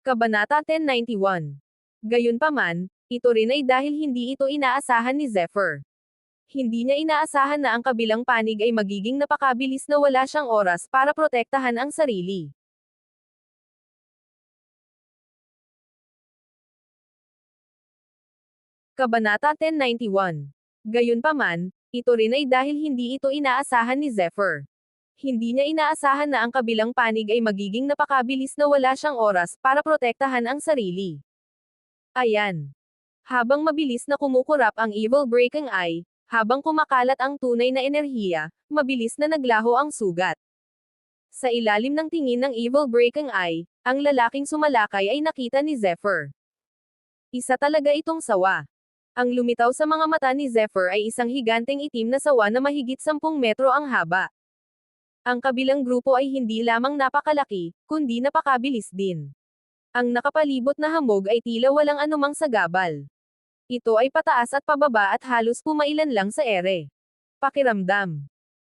Kabanata 1091. Gayunpaman, ito rin ay dahil hindi ito inaasahan ni Zephyr. Hindi niya inaasahan na ang kabilang panig ay magiging napakabilis na wala siyang oras para protektahan ang sarili. Kabanata 1091. Gayunpaman, ito rin ay dahil hindi ito inaasahan ni Zephyr. Hindi niya inaasahan na ang kabilang panig ay magiging napakabilis na wala siyang oras para protektahan ang sarili. Ayan. Habang mabilis na kumukurap ang Evil Breaking Eye, habang kumakalat ang tunay na enerhiya, mabilis na naglaho ang sugat. Sa ilalim ng tingin ng Evil Breaking Eye, ang lalaking sumalakay ay nakita ni Zephyr. Isa talaga itong sawa. Ang lumitaw sa mga mata ni Zephyr ay isang higanteng itim na sawa na mahigit 10 metro ang haba. Ang kabilang grupo ay hindi lamang napakalaki, kundi napakabilis din. Ang nakapalibot na hamog ay tila walang anumang sagabal. Ito ay pataas at pababa at halos pumailan lang sa ere. Pakiramdam.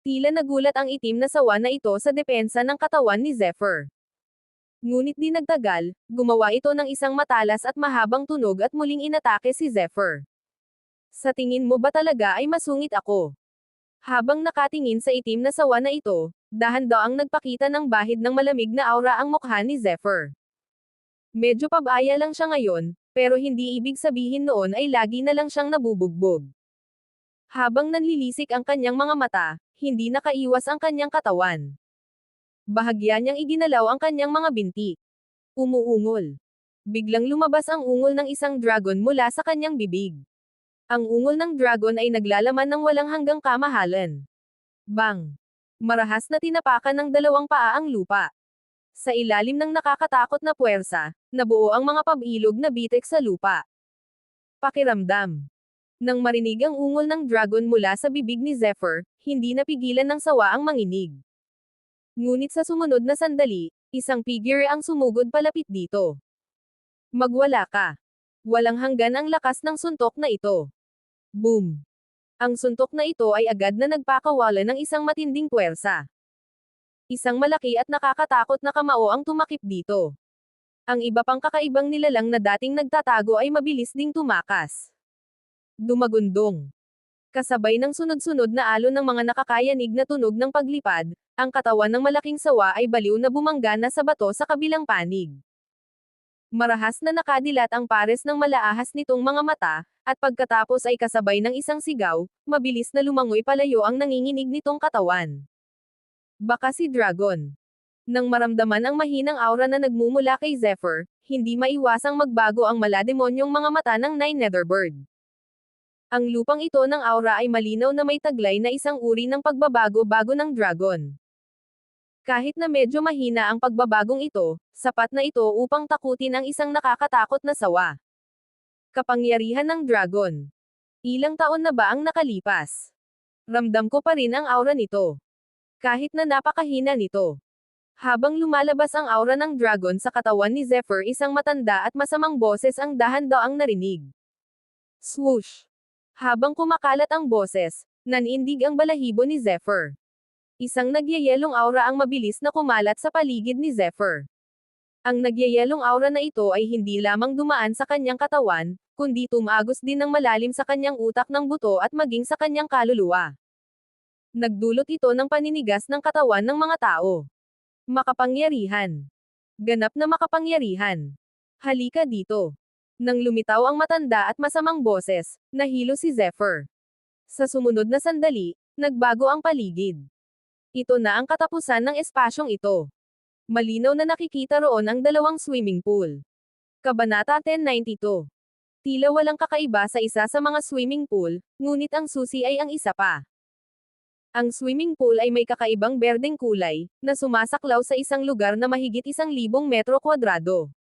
Tila nagulat ang itim na sawa na ito sa depensa ng katawan ni Zephyr. Ngunit di nagtagal, gumawa ito ng isang matalas at mahabang tunog at muling inatake si Zephyr. Sa tingin mo ba talaga ay masungit ako? Habang nakatingin sa itim na sawa na ito, dahan-daang nagpakita ng bahid ng malamig na aura ang mukha ni Zephyr. Medyo pabaya lang siya ngayon, pero hindi ibig sabihin noon ay lagi na lang siyang nabubugbog. Habang nanlilisik ang kanyang mga mata, hindi nakaiwas ang kanyang katawan. Bahagya niyang iginalaw ang kanyang mga binti. Umuungol. Biglang lumabas ang ungol ng isang dragon mula sa kanyang bibig. Ang ungol ng dragon ay naglalaman ng walang hanggang kamahalan. Bang! Marahas na tinapakan ng dalawang paa ang lupa. Sa ilalim ng nakakatakot na puwersa, nabuo ang mga pabilog na bitek sa lupa. Pakiramdam. Nang marinig ang ungol ng dragon mula sa bibig ni Zephyr, hindi napigilan ng sawa ang manginig. Ngunit sa sumunod na sandali, isang figure ang sumugod palapit dito. Magwala ka. Walang hanggan ang lakas ng suntok na ito. Boom! Ang suntok na ito ay agad na nagpakawala ng isang matinding puwersa. Isang malaki at nakakatakot na kamao ang tumakip dito. Ang iba pang kakaibang nilalang na dating nagtatago ay mabilis ding tumakas. Dumagundong. Kasabay ng sunod-sunod na alon ng mga nakakayanig na tunog ng paglipad, ang katawan ng malaking sawa ay baliw na bumangga na sa bato sa kabilang panig. Marahas na nakadilat ang pares ng malaahas nitong mga mata, at pagkatapos ay kasabay ng isang sigaw, mabilis na lumangoy palayo ang nanginginig nitong katawan. Baka si Dragon. Nang maramdaman ang mahinang aura na nagmumula kay Zephyr, hindi maiwasang magbago ang malademonyong mga mata ng Nine Netherbird. Ang lupang ito ng aura ay malinaw na may taglay na isang uri ng pagbabago-bago ng dragon. Kahit na medyo mahina ang pagbabagong ito, sapat na ito upang takutin ang isang nakakatakot na sawa. Kapangyarihan ng dragon. Ilang taon na ba ang nakalipas? Ramdam ko pa rin ang aura nito. Kahit na napakahina nito. Habang lumalabas ang aura ng dragon sa katawan ni Zephyr, isang matanda at masamang boses ang dahan-daang narinig. Swoosh! Habang kumakalat ang boses, nanindig ang balahibo ni Zephyr. Isang nagyayelong aura ang mabilis na kumalat sa paligid ni Zephyr. Ang nagyayelong aura na ito ay hindi lamang dumaan sa kanyang katawan, kundi tumagos din ng malalim sa kanyang utak ng buto at maging sa kanyang kaluluwa. Nagdulot ito ng paninigas ng katawan ng mga tao. Makapangyarihan. Ganap na makapangyarihan. Halika dito. Nang lumitaw ang matanda at masamang boses, nahilo si Zephyr. Sa sumunod na sandali, nagbago ang paligid. Ito na ang katapusan ng espasyong ito. Malinaw na nakikita roon ang dalawang swimming pool. Kabanata 1092. Tila walang kakaiba sa isa sa mga swimming pool, ngunit ang susi ay ang isa pa. Ang swimming pool ay may kakaibang berdeng kulay, na sumasaklaw sa isang lugar na mahigit 1,000 metro kwadrado.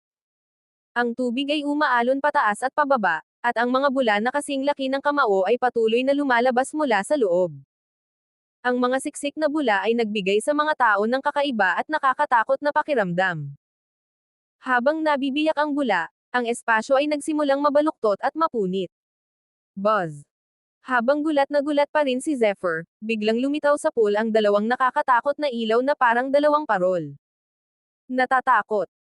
Ang tubig ay umaalon pataas at pababa, at ang mga bula na kasing laki ng kamao ay patuloy na lumalabas mula sa loob. Ang mga siksik na bula ay nagbigay sa mga tao ng kakaiba at nakakatakot na pakiramdam. Habang nabibiyak ang bula, ang espasyo ay nagsimulang mabaluktot at mapunit. Buzz! Habang gulat na gulat pa rin si Zephyr, biglang lumitaw sa pool ang dalawang nakakatakot na ilaw na parang dalawang parol. Natatakot.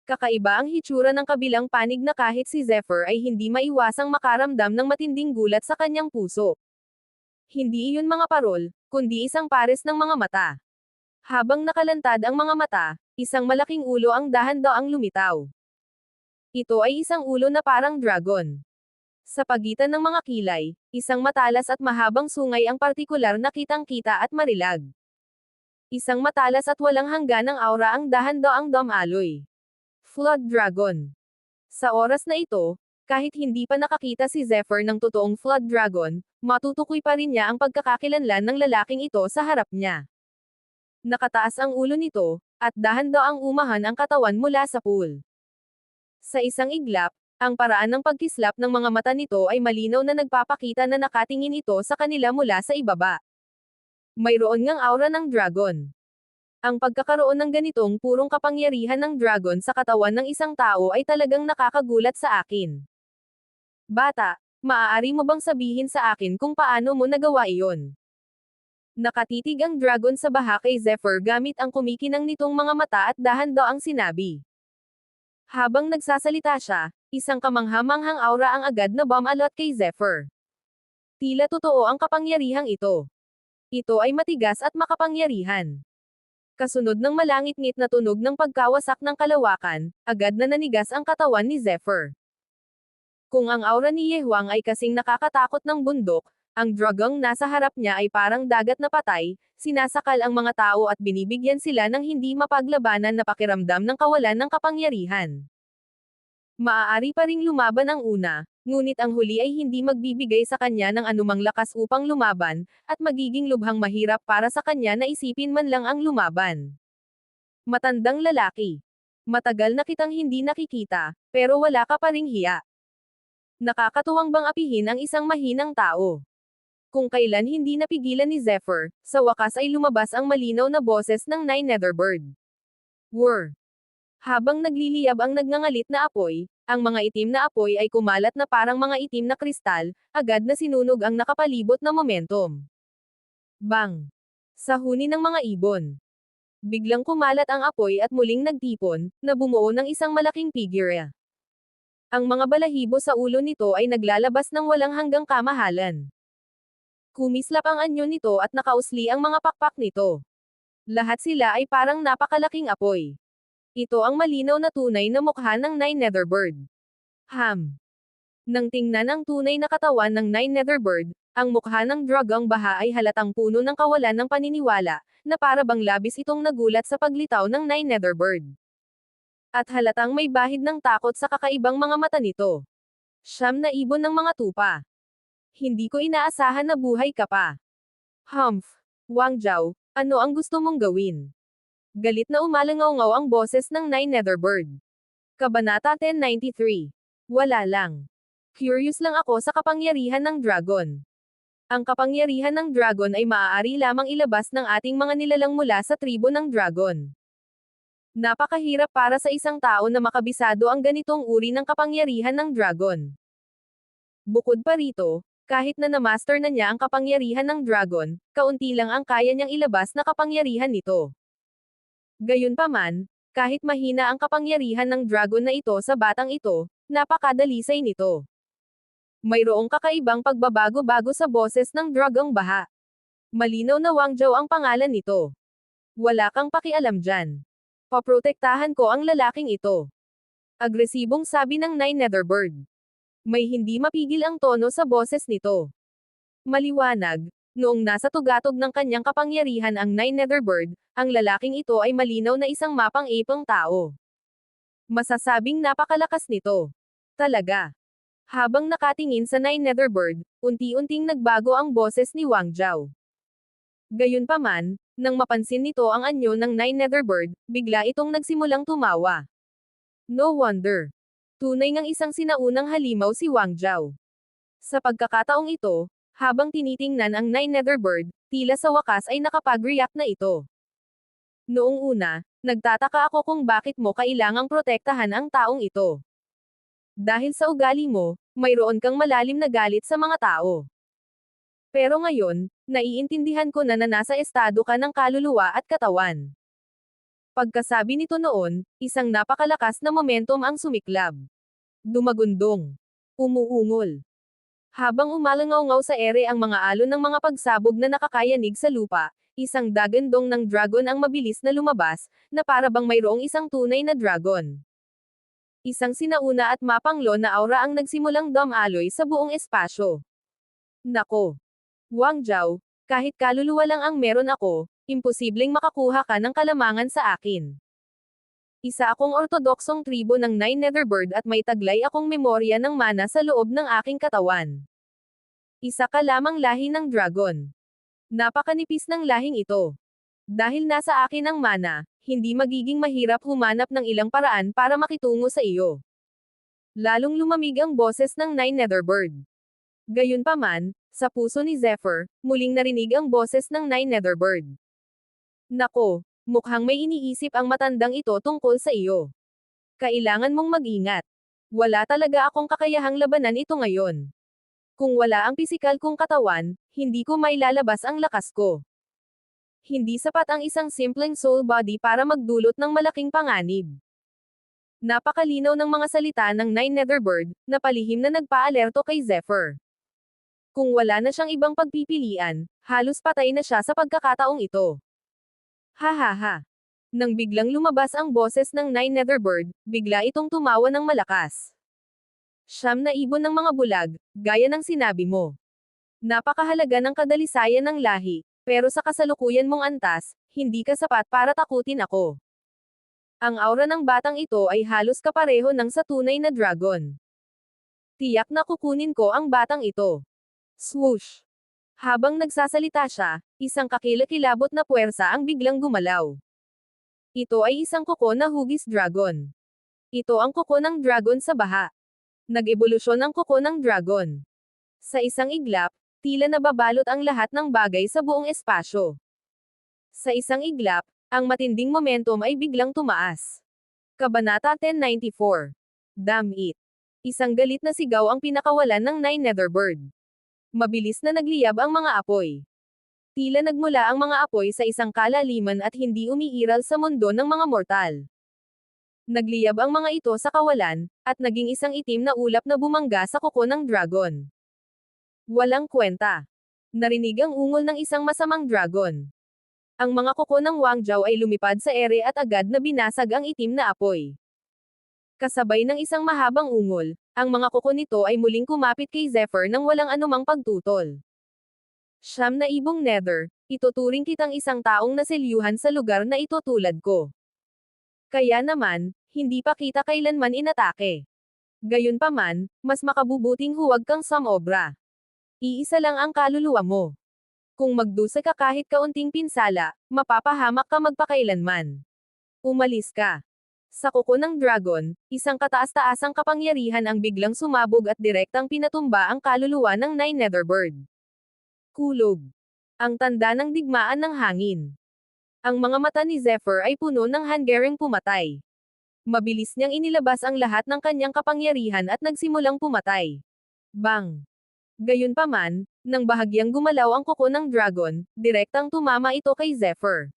Kakaiba ang hitsura ng kabilang panig na kahit si Zephyr ay hindi maiwasang makaramdam ng matinding gulat sa kanyang puso. Hindi iyon mga parol, kundi isang pares ng mga mata. Habang nakalantad ang mga mata, isang malaking ulo ang dahan-daang lumitaw. Ito ay isang ulo na parang dragon. Sa pagitan ng mga kilay, isang matalas at mahabang sungay ang partikular na kitang-kita at marilag. Isang matalas at walang hangganang aura ang dahan-daang dumaloy. Flood Dragon. Sa oras na ito, kahit hindi pa nakakita si Zephyr ng totoong Flood Dragon, matutukoy pa rin niya ang pagkakakilanlan ng lalaking ito sa harap niya. Nakataas ang ulo nito, at dahan-daang umahan ang katawan mula sa pool. Sa isang iglap, ang paraan ng pagkislap ng mga mata nito ay malinaw na nagpapakita na nakatingin ito sa kanila mula sa ibaba. Mayroon ngang aura ng dragon. Ang pagkakaroon ng ganitong purong kapangyarihan ng dragon sa katawan ng isang tao ay talagang nakakagulat sa akin. Bata, maaari mo bang sabihin sa akin kung paano mo nagawa iyon? Nakatitig ang dragon sa baha kay Zephyr gamit ang kumikinang nitong mga mata at dahan-daang sinabi. Habang nagsasalita siya, isang kamangha-manghang aura ang agad na bumalot kay Zephyr. Tila totoo ang kapangyarihang ito. Ito ay matigas at makapangyarihan. Kasunod ng malangit-ngit na tunog ng pagkawasak ng kalawakan, agad na nanigas ang katawan ni Zephyr. Kung ang aura ni Yehuang ay kasing nakakatakot ng bundok, ang dragon nasa harap niya ay parang dagat na patay, sinasakal ang mga tao at binibigyan sila ng hindi mapaglabanan na pakiramdam ng kawalan ng kapangyarihan. Maaari pa ring lumaban ang una, ngunit ang huli ay hindi magbibigay sa kanya ng anumang lakas upang lumaban, at magiging lubhang mahirap para sa kanya na isipin man lang ang lumaban. Matandang lalaki. Matagal na kitang hindi nakikita, pero wala ka pa ring hiya. Nakakatuwang bang apihin ang isang mahinang tao? Kung kailan hindi napigilan ni Zephyr, sa wakas ay lumabas ang malinaw na boses ng Nine Netherbird. Whir! Habang nagliliyab ang nagngangalit na apoy, ang mga itim na apoy ay kumalat na parang mga itim na kristal, agad na sinunog ang nakapalibot na momentum. Bang! Sa huni ng mga ibon. Biglang kumalat ang apoy at muling nagtipon, na bumuo ng isang malaking figure. Ang mga balahibo sa ulo nito ay naglalabas ng walang hanggang kamahalan. Kumislap ang anyo nito at nakausli ang mga pakpak nito. Lahat sila ay parang napakalaking apoy. Ito ang malinaw na tunay na mukha ng Nine Netherbird. Nang tingnan ang tunay na katawan ng Nine Netherbird, ang mukha ng dragang baha ay halatang puno ng kawalan ng paniniwala, na para bang labis itong nagulat sa paglitaw ng Nine Netherbird. At halatang may bahid ng takot sa kakaibang mga mata nito. Siyam na ibon ng mga tupa. Hindi ko inaasahan na buhay ka pa. Wang Zhao, ano ang gusto mong gawin? Galit na umalangaw-ngaw ang boses ng Nine Netherbird. Kabanata 1093. Wala lang. Curious lang ako sa kapangyarihan ng dragon. Ang kapangyarihan ng dragon ay maaari lamang ilabas ng ating mga nilalang mula sa tribo ng dragon. Napakahirap para sa isang tao na makabisado ang ganitong uri ng kapangyarihan ng dragon. Bukod pa rito, kahit na na-master na niya ang kapangyarihan ng dragon, kaunti lang ang kaya niyang ilabas na kapangyarihan nito. Gayunpaman, kahit mahina ang kapangyarihan ng dragon na ito sa batang ito, napakadalisay nito. Mayroong kakaibang pagbabago-bago sa boses ng dragang baha. Malinaw na Wang Zhao ang pangalan nito. Wala kang pakialam dyan. Paprotektahan ko ang lalaking ito. Agresibong sabi ng Nine Netherbird. May hindi mapigil ang tono sa boses nito. Maliwanag, noong nasa tugatog ng kanyang kapangyarihan ang Nine Netherbird, ang lalaking ito ay malinaw na isang mapang-ipang tao. Masasabing napakalakas nito. Talaga. Habang nakatingin sa Nine Netherbird, unti-unting nagbago ang boses ni Wang Zhao. Gayunpaman, nang mapansin nito ang anyo ng Nine Netherbird, bigla itong nagsimulang tumawa. No wonder. Tunay ngang isang sinaunang halimaw si Wang Zhao. Sa pagkakataong ito, habang tinitingnan ang Nine Netherbird, tila sa wakas ay nakapag-react na ito. Noong una, nagtataka ako kung bakit mo kailangang protektahan ang taong ito. Dahil sa ugali mo, mayroon kang malalim na galit sa mga tao. Pero ngayon, naiintindihan ko na nasa estado ka ng kaluluwa at katawan. Pagkasabi nito noon, isang napakalakas na momentum ang sumiklab. Dumagundong. Umuungol. Habang umalangaw sa ere ang mga alon ng mga pagsabog na nakakayanig sa lupa, isang dagandong ng dragon ang mabilis na lumabas, na para bang mayroong isang tunay na dragon. Isang sinauna at mapanglo na aura ang nagsimulang dumaloy sa buong espasyo. Nako! Wang Zhao, kahit kaluluwa lang ang meron ako, imposibleng makakuha ka ng kalamangan sa akin. Isa akong ortodoksong tribo ng Nine Netherbird at may taglay akong memorya ng mana sa loob ng aking katawan. Isa ka lamang lahi ng dragon. Napakanipis ng lahing ito. Dahil nasa akin ang mana, hindi magiging mahirap humanap ng ilang paraan para makitungo sa iyo. Lalong lumamig ang boses ng Nine Netherbird. Gayunpaman, sa puso ni Zephyr, muling narinig ang boses ng Nine Netherbird. Nako! Mukhang may iniisip ang matandang ito tungkol sa iyo. Kailangan mong mag-ingat. Wala talaga akong kakayahang labanan ito ngayon. Kung wala ang pisikal kong katawan, hindi ko mailalabas ang lakas ko. Hindi sapat ang isang simpleng soul body para magdulot ng malaking panganib. Napakalinaw ng mga salita ng Nine Netherbird, na palihim na nagpaalerto kay Zephyr. Kung wala na siyang ibang pagpipilian, halos patay na siya sa pagkakataong ito. Ha ha ha. Nang biglang lumabas ang boses ng Nine Netherbird, bigla itong tumawa ng malakas. Siyam na ibon ng mga bulag, gaya ng sinabi mo. Napakahalaga ng kadalisayan ng lahi, pero sa kasalukuyan mong antas, hindi ka sapat para takutin ako. Ang aura ng batang ito ay halos kapareho ng sa tunay na dragon. Tiyak na kukunin ko ang batang ito. Swoosh! Habang nagsasalita siya, isang kakilakilabot na puwersa ang biglang gumalaw. Ito ay isang kuko na hugis dragon. Ito ang kuko ng dragon sa baha. Nag-ebolusyon ang kuko ng dragon. Sa isang iglap, tila nababalot ang lahat ng bagay sa buong espasyo. Sa isang iglap, ang matinding momentum ay biglang tumaas. Kabanata 1094. Damn it! Isang galit na sigaw ang pinakawalan ng Nine Netherbird. Mabilis na nagliyab ang mga apoy. Tila nagmula ang mga apoy sa isang kalaliman at hindi umiiral sa mundo ng mga mortal. Nagliyab ang mga ito sa kawalan, at naging isang itim na ulap na bumangga sa kuko ng dragon. Walang kwenta. Narinig ang ungol ng isang masamang dragon. Ang mga kuko ng Wang Zhao ay lumipad sa ere at agad na binasag ang itim na apoy. Kasabay ng isang mahabang ungol, ang mga kuko nito ay muling kumapit kay Zephyr nang walang anumang pagtutol. Siyam na ibong nether, ituturing kitang isang taong naselyuhan sa lugar na ito tulad ko. Kaya naman, hindi pa kita kailanman inatake. Gayunpaman, mas makabubuting huwag kang sumobra. Iisa lang ang kaluluwa mo. Kung magdusa ka kahit kaunting pinsala, mapapahamak ka magpakailanman. Umalis ka. Sa kuko ng dragon, isang kataas-taasang kapangyarihan ang biglang sumabog at direktang pinatumba ang kaluluwa ng Nine Netherbird. Kulog. Ang tanda ng digmaan ng hangin. Ang mga mata ni Zephyr ay puno ng hangering pumatay. Mabilis niyang inilabas ang lahat ng kanyang kapangyarihan at nagsimulang pumatay. Bang! Gayunpaman, nang bahagyang gumalaw ang kuko ng dragon, direktang tumama ito kay Zephyr.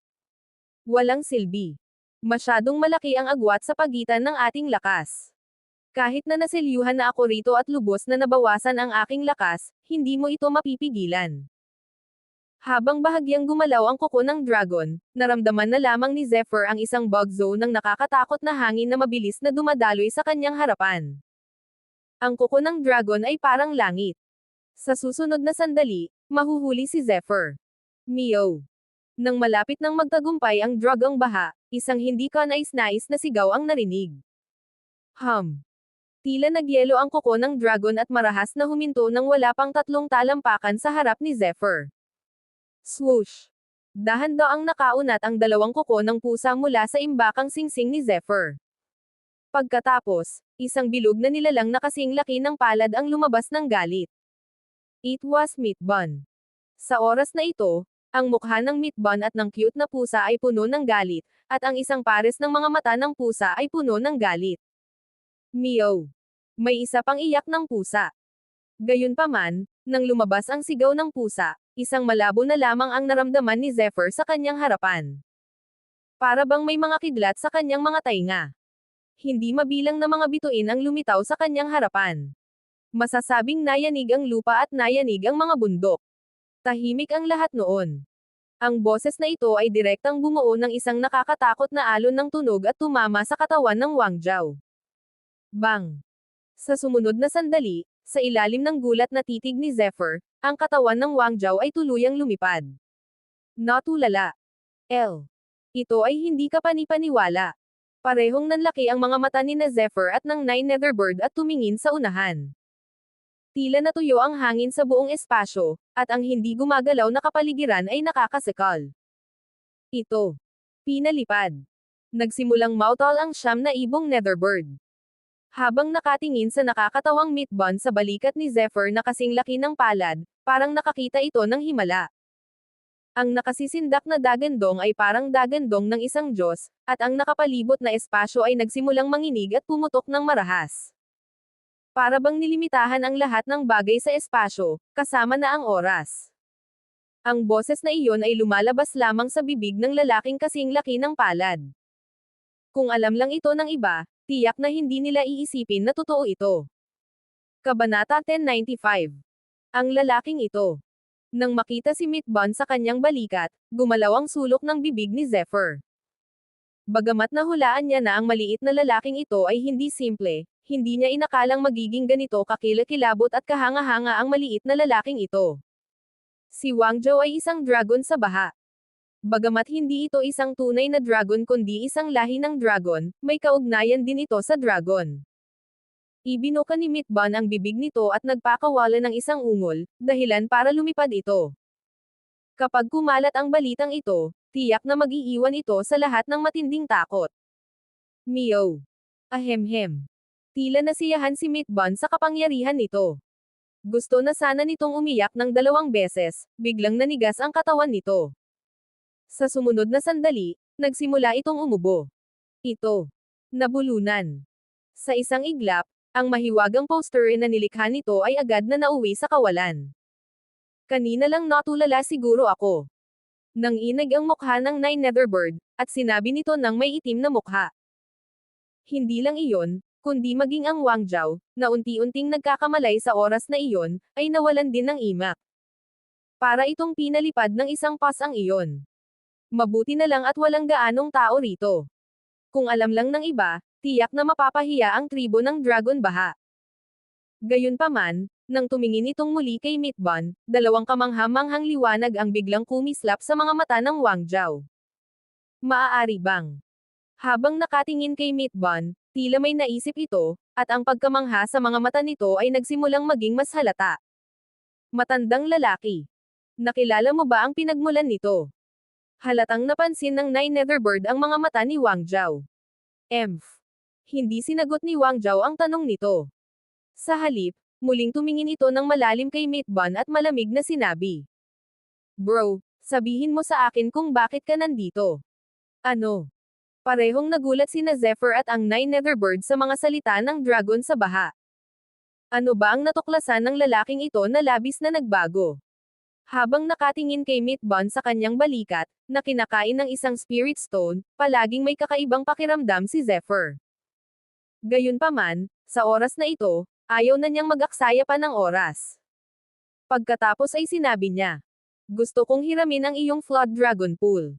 Walang silbi. Masyadong malaki ang agwat sa pagitan ng ating lakas. Kahit na naselyuhan na ako rito at lubos na nabawasan ang aking lakas, hindi mo ito mapipigilan. Habang bahagyang gumalaw ang kuko ng dragon, naramdaman na lamang ni Zephyr ang isang bug zone ng nakakatakot na hangin na mabilis na dumadaloy sa kanyang harapan. Ang kuko ng dragon ay parang langit. Sa susunod na sandali, mahuhuli si Zephyr. Meow! Nang malapit nang magtagumpay ang dragang baha, isang hindi kanais-nais na sigaw ang narinig. Tila nagyelo ang kuko ng dragon at marahas na huminto nang wala pang 3 talampakan sa harap ni Zephyr. Swoosh! Dahan-daang nakaunat ang 2 kuko ng pusa mula sa imbakang singsing ni Zephyr. Pagkatapos, isang bilog na nilalang na kasing laki ng palad ang lumabas ng galit. It was Meatbun. Sa oras na ito, ang mukha ng Meatbun at ng cute na pusa ay puno ng galit, at ang isang pares ng mga mata ng pusa ay puno ng galit. Meow! May isa pang iyak ng pusa. Gayunpaman, nang lumabas ang sigaw ng pusa, isang malabo na lamang ang naramdaman ni Zephyr sa kanyang harapan. Para bang may mga kidlat sa kanyang mga tainga. Hindi mabilang na mga bituin ang lumitaw sa kanyang harapan. Masasabing nayanig ang lupa at nayanig ang mga bundok. Tahimik ang lahat noon. Ang boses na ito ay direktang bumuo ng isang nakakatakot na alon ng tunog at tumama sa katawan ng Wang Zhao. Bang! Sa sumunod na sandali, sa ilalim ng gulat na titig ni Zephyr, ang katawan ng Wang Zhao ay tuluyang lumipad. Natulala. L. Ito ay hindi kapanipaniwala. Parehong nanlaki ang mga mata ni na Zephyr at ng Nine Netherbird at tumingin sa unahan. Tila natuyo ang hangin sa buong espasyo, at ang hindi gumagalaw na kapaligiran ay nakakasikal. Ito. Pinalipad. Nagsimulang mautol ang siyam na ibong Netherbird. Habang nakatingin sa nakakatawang meat bun sa balikat ni Zephyr na kasing laki ng palad, parang nakakita ito ng himala. Ang nakasisindak na dagandong ay parang dagandong ng isang Diyos, at ang nakapalibot na espasyo ay nagsimulang manginig at pumutok ng marahas. Para bang nilimitahan ang lahat ng bagay sa espasyo, kasama na ang oras. Ang boses na iyon ay lumalabas lamang sa bibig ng lalaking kasing laki ng palad. Kung alam lang ito ng iba, tiyak na hindi nila iisipin na totoo ito. Kabanata 1095. Ang lalaking ito. Nang makita si Meat Bun sa kanyang balikat, gumalaw ang sulok ng bibig ni Zephyr. Bagamat nahulaan niya na ang maliit na lalaking ito ay hindi simple, hindi niya inakalang magiging ganito kakilakilabot at kahanga-hanga ang maliit na lalaking ito. Si Wang Zhao ay isang dragon sa baha. Bagamat hindi ito isang tunay na dragon kundi isang lahi ng dragon, may kaugnayan din ito sa dragon. Ibinuka ni Meat Bun ang bibig nito at nagpakawala ng isang ungol, dahilan para lumipad ito. Kapag kumalat ang balitang ito, tiyak na mag-iiwan ito sa lahat ng matinding takot. Meow. Ahemhem. Tila nasiyahan si Meat Bun sa kapangyarihan nito. Gusto na sana nitong umiyak ng 2 beses, biglang nanigas ang katawan nito. Sa sumunod na sandali, nagsimula itong umubo. Ito. Nabulunan. Sa isang iglap, ang mahiwagang poster na nilikha nito ay agad na nauwi sa kawalan. Kanina lang natulala siguro ako. Nang inag ang mukha ng Nine Netherbird, at sinabi nito ng may itim na mukha. Hindi lang iyon, kundi maging ang Wang Zhao, na unti-unting nagkakamalay sa oras na iyon, ay nawalan din ng imak. Para itong pinalipad ng isang pas ang iyon. Mabuti na lang at walang gaanong tao rito. Kung alam lang ng iba, tiyak na mapapahiya ang tribo ng Dragon Baha. Gayunpaman, nang tumingin itong muli kay Meat Bun, 2 kamangha-manghang liwanag ang biglang kumislap sa mga mata ng Wang Zhao. Maaari bang? Habang nakatingin kay Meat Bun, tila may naisip ito, at ang pagkamangha sa mga mata nito ay nagsimulang maging mas halata. Matandang lalaki. Nakilala mo ba ang pinagmulan nito? Halatang napansin ng Nine Netherbird ang mga mata ni Wang Zhao. Hindi sinagot ni Wang Zhao ang tanong nito. Sa halip, muling tumingin ito ng malalim kay Meat Bun at malamig na sinabi. Bro, sabihin mo sa akin kung bakit ka nandito. Ano? Parehong nagulat sina Zephyr at ang Nine Netherbird sa mga salita ng dragon sa baha. Ano ba ang natuklasan ng lalaking ito na labis na nagbago? Habang nakatingin kay Meat Bun sa kanyang balikat, na kinakain ng isang spirit stone, palaging may kakaibang pakiramdam si Zephyr. Gayunpaman, sa oras na ito, ayaw na niyang mag-aksaya pa ng oras. Pagkatapos ay sinabi niya, gusto kong hiramin ang iyong Flood Dragon Pool.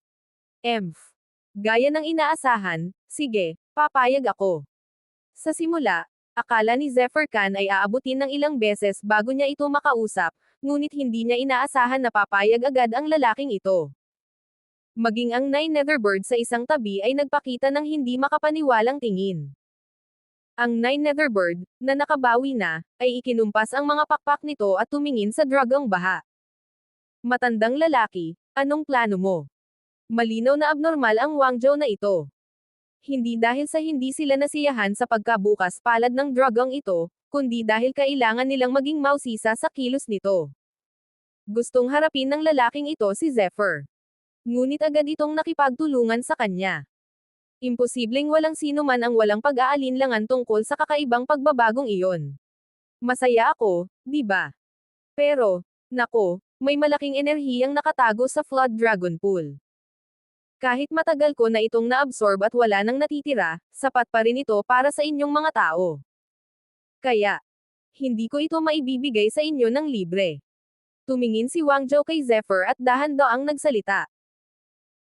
Gaya ng inaasahan, sige, papayag ako. Sa simula, akala ni Zephyr Khan ay aabutin ng ilang beses bago niya ito makausap, ngunit hindi niya inaasahan na papayag agad ang lalaking ito. Maging ang Nine Netherbird sa isang tabi ay nagpakita ng hindi makapaniwalang tingin. Ang Nine Netherbird, na nakabawi na, ay ikinumpas ang mga pakpak nito at tumingin sa Dragong Baha. Matandang lalaki, anong plano mo? Malinaw na abnormal ang Wang Zhao na ito. Hindi dahil sa hindi sila nasiyahan sa pagkabukas palad ng dragong ito, kundi dahil kailangan nilang maging mausisa sa kilos nito. Gustong harapin ng lalaking ito si Zephyr. Ngunit agad itong nakipagtulungan sa kanya. Imposibleng walang sino man ang walang pag-aalinlangan tungkol sa kakaibang pagbabagong iyon. Masaya ako, di ba? Pero, nako, may malaking enerhiyang nakatago sa Flood Dragon Pool. Kahit matagal ko na itong naabsorb at wala nang natitira, sapat pa rin ito para sa inyong mga tao. Kaya, hindi ko ito maibibigay sa inyo ng libre. Tumingin si Wang Zhao kay Zephyr at dahan-daang nagsalita.